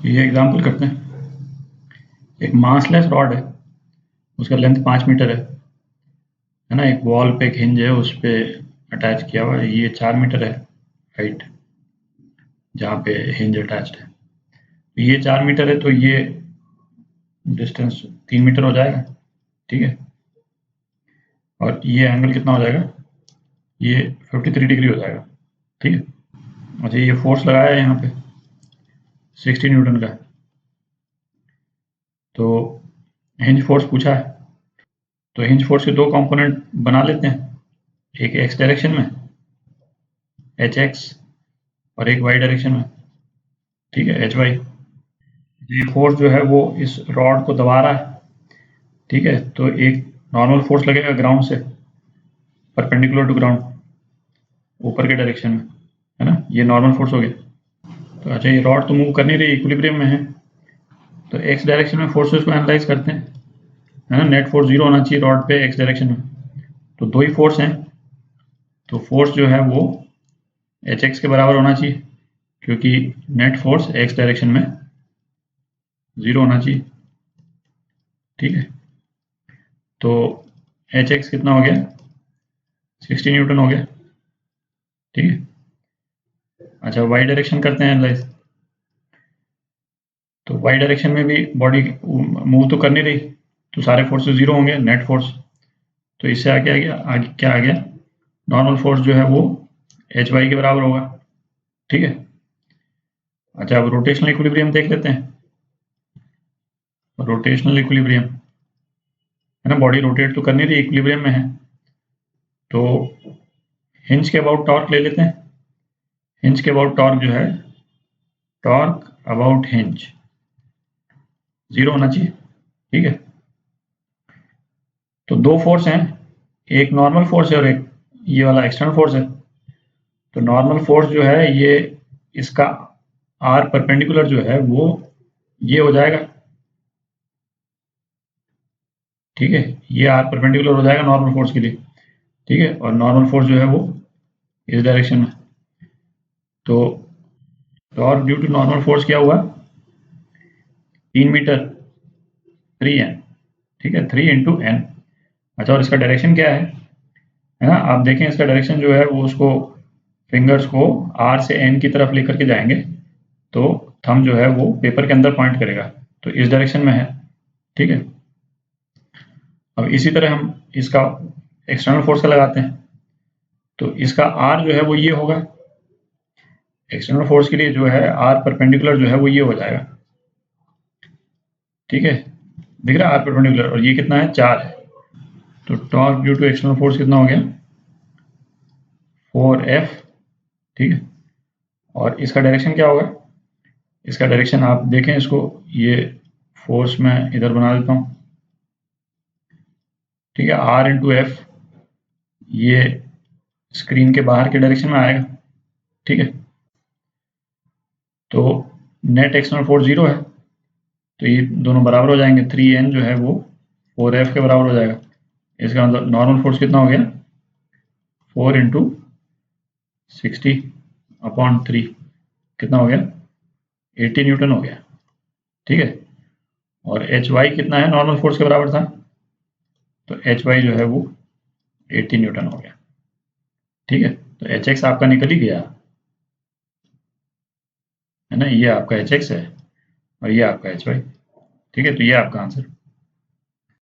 ये एग्जाम्पल करते हैं। एक मासलेस रॉड है, उसका लेंथ 5 मीटर है ना। एक वॉल पे एक हिंज है, उस पे अटैच किया हुआ है। ये 4 मीटर है हाइट, जहाँ पे हिंज अटैच्ड है। तो ये 4 मीटर है, तो ये डिस्टेंस 3 मीटर हो जाएगा, ठीक है। और ये एंगल कितना हो जाएगा, ये 53 डिग्री हो जाएगा, ठीक है। अच्छा, ये फोर्स लगाया है यहाँ पे 60 न्यूटन का। तो हिंज फोर्स पूछा है, तो हिंज फोर्स के दो कंपोनेंट बना लेते हैं, एक एक्स डायरेक्शन में एच एक्स और एक वाई डायरेक्शन में, ठीक है, एच वाई। ये फोर्स जो है वो इस रॉड को दबा रहा है, ठीक है। तो एक नॉर्मल फोर्स लगेगा ग्राउंड से, परपेंडिकुलर टू ग्राउंड, ऊपर के डायरेक्शन में, है ना। ये नॉर्मल फोर्स हो गया। तो अच्छा, ये रॉड तो मूव कर नहीं रही, इक्विलिब्रियम में है। तो एक्स डायरेक्शन में फोर्सेस को एनालाइज करते हैं, है ना। नेट फोर्स 0 होना चाहिए रॉड पे एक्स डायरेक्शन में। तो दो ही फोर्स हैं, तो फोर्स जो है वो एच एक्स के बराबर होना चाहिए, क्योंकि नेट फोर्स एक्स डायरेक्शन में 0 होना चाहिए, ठीक है। तो एच एक्स कितना हो गया, 60 न्यूटन हो गया, ठीक है। अच्छा, वाई डायरेक्शन करते हैं एनालाइज। तो वाई डायरेक्शन में भी बॉडी मूव तो कर नहीं रही, तो सारे फोर्सेस 0 होंगे, नेट फोर्स। तो इससे आगे आ गया, आगे क्या आ गया, नॉर्मल फोर्स जो है वो एच वाई के बराबर होगा, ठीक है। अच्छा, अब रोटेशनल इक्विलिब्रियम देख लेते हैं। रोटेशनल इक्विलिब्रियम, है ना, बॉडी रोटेट तो कर नहीं रही, इक्विलिब्रियम में है। तो हिंज के अबाउट टॉर्क ले लेते हैं। हिंज के अबाउट टॉर्क जो है, टॉर्क अबाउट हिंज 0 होना चाहिए, ठीक है। तो दो फोर्स हैं, एक नॉर्मल फोर्स है और एक ये वाला एक्सटर्नल फोर्स है। तो नॉर्मल फोर्स जो है ये, इसका आर परपेंडिकुलर जो है वो ये हो जाएगा, ठीक है। ये आर परपेंडिकुलर हो जाएगा नॉर्मल फोर्स के लिए, ठीक है। और नॉर्मल फोर्स जो है वो इस डायरेक्शन में। तो torque due to normal force क्या हुआ, 3 मीटर 3n, ठीक है, 3 इंटू एन। अच्छा, और इसका डायरेक्शन क्या है ना। आप देखें, इसका डायरेक्शन जो है वो, उसको फिंगर्स को आर से एन की तरफ लेकर के जाएंगे, तो थंब जो है वो पेपर के अंदर पॉइंट करेगा, तो इस डायरेक्शन में है, ठीक है। अब इसी तरह हम इसका एक्सटर्नल फोर्स का लगाते हैं, तो इसका आर जो है वो ये होगा। एक्सटर्नल फोर्स के लिए जो है आर परपेंडिकुलर जो है वो ये हो जाएगा, ठीक है। दिख रहा है आर परपेंडिकुलर, और ये कितना है, 4 है। तो torque due to external force कितना हो गया, 4F, ठीक है। और इसका डायरेक्शन क्या होगा, इसका डायरेक्शन आप देखें इसको, ये फोर्स मैं इधर बना देता हूँ, ठीक है। R इंटू एफ, ये स्क्रीन के बाहर के डायरेक्शन में आएगा, ठीक है। तो नेट एक्सटर्नल फोर्स 0 है, तो ये दोनों बराबर हो जाएंगे, 3n जो है वो 4F के बराबर हो जाएगा। इसका मतलब नॉर्मल फोर्स कितना हो गया, 4 इंटू 60/3, कितना हो गया, 80 न्यूटन हो गया, ठीक है। और एच वाई कितना है, नॉर्मल फोर्स के बराबर था, तो एच वाई जो है वो 80 न्यूटन हो गया, ठीक है। तो एच एक्स आपका निकल ही गया, है ना। ये आपका एच एक्स है और ये आपका एच वाई, ठीक है। तो ये आपका आंसर।